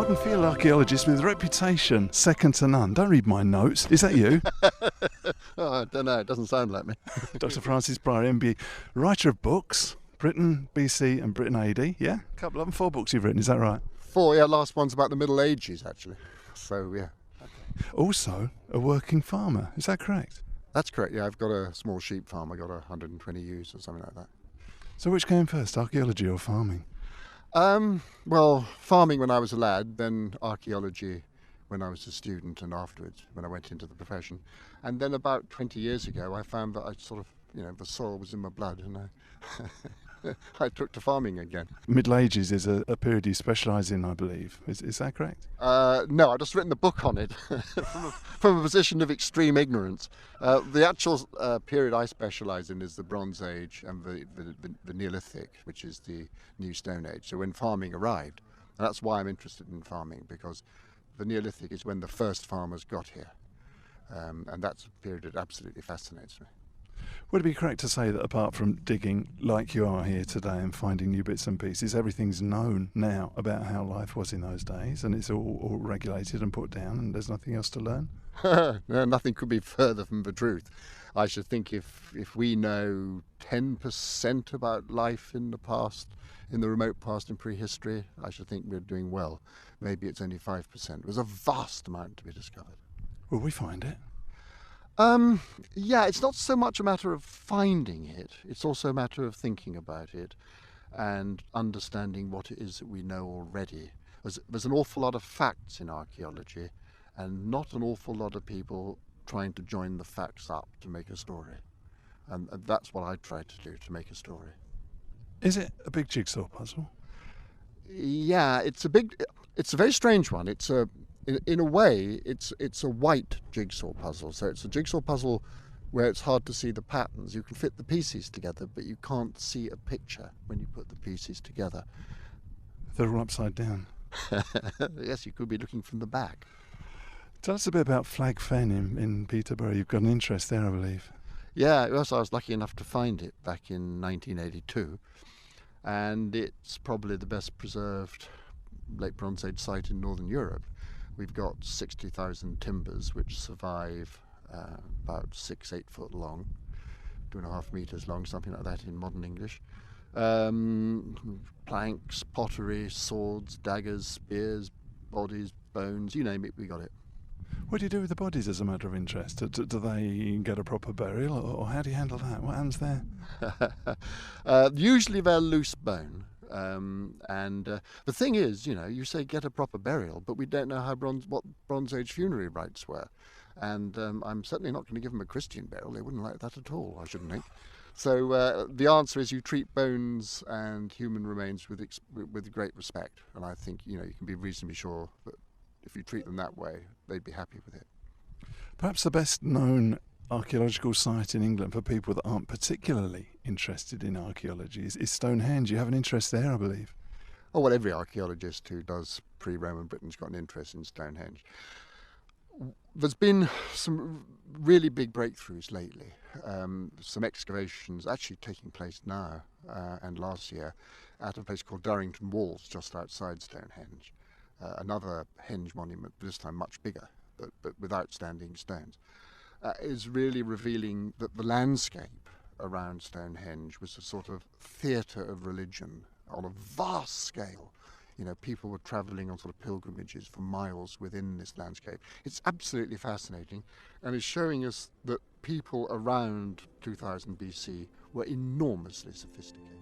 modern field archaeologist with a reputation second to none. Don't read my notes. Is that you? Oh, I don't know. It doesn't sound like me. Dr. Francis Pryor, MBE, writer of books, Britain BC and Britain AD. Yeah, a couple of them, 4 books you've written. Is that right? 4, yeah. Last one's about the Middle Ages, actually. So, yeah. Also, a working farmer. Is that correct? That's correct, yeah. I've got a small sheep farm. I got 120 ewes or something like that. So which came first, archaeology or farming? Well, farming when I was a lad, then archaeology when I was a student and afterwards when I went into the profession. And then about 20 years ago, I found that I sort of, the soil was in my blood and I took to farming again. Middle Ages is a period you specialise in, I believe. Is that correct? No, I've just written a book on it from a position of extreme ignorance. The actual period I specialise in is the Bronze Age and the Neolithic, which is the New Stone Age. So when farming arrived, and that's why I'm interested in farming, because the Neolithic is when the first farmers got here. And that's a period that absolutely fascinates me. Would it be correct to say that apart from digging like you are here today and finding new bits and pieces, everything's known now about how life was in those days and it's all regulated and put down and there's nothing else to learn? No, nothing could be further from the truth. I should think if we know 10% about life in the past, in the remote past in prehistory, I should think we're doing well. Maybe it's only 5%. There's a vast amount to be discovered. Will we find it? Yeah, it's not so much a matter of finding it, it's also a matter of thinking about it and understanding what it is that we know already. There's an awful lot of facts in archaeology and not an awful lot of people trying to join the facts up to make a story. And that's what I try to do, to make a story. Is it a big jigsaw puzzle? Yeah, it's a very strange one. In a way, it's a white jigsaw puzzle. So it's a jigsaw puzzle where it's hard to see the patterns. You can fit the pieces together, but you can't see a picture when you put the pieces together. They're all upside down. Yes, you could be looking from the back. Tell us a bit about Flag Fen in Peterborough. You've got an interest there, I believe. Yeah, yes, I was lucky enough to find it back in 1982. And it's probably the best preserved late Bronze Age site in Northern Europe. We've got 60,000 timbers which survive about 6-8 foot long, 2.5 meters long, something like that in modern English. Planks, pottery, swords, daggers, spears, bodies, bones, you name it, we got it. What do you do with the bodies as a matter of interest? Do they get a proper burial or how do you handle that? What happens there? Usually they're loose bone. The thing is, you say get a proper burial, but we don't know what Bronze Age funerary rites were. And I'm certainly not going to give them a Christian burial. They wouldn't like that at all, I shouldn't think. So the answer is you treat bones and human remains with great respect. And I think, you can be reasonably sure that if you treat them that way, they'd be happy with it. Perhaps the best known archaeological site in England for people that aren't particularly interested in archaeology is Stonehenge. You have an interest there, I believe. Oh, well, every archaeologist who does pre-Roman Britain's got an interest in Stonehenge. There's been some really big breakthroughs lately. Some excavations actually taking place now and last year at a place called Durrington Walls, just outside Stonehenge. Another henge monument, this time much bigger, but with outstanding stones. Is really revealing that the landscape around Stonehenge was a sort of theatre of religion on a vast scale. People were travelling on sort of pilgrimages for miles within this landscape. It's absolutely fascinating and is showing us that people around 2000 BC were enormously sophisticated.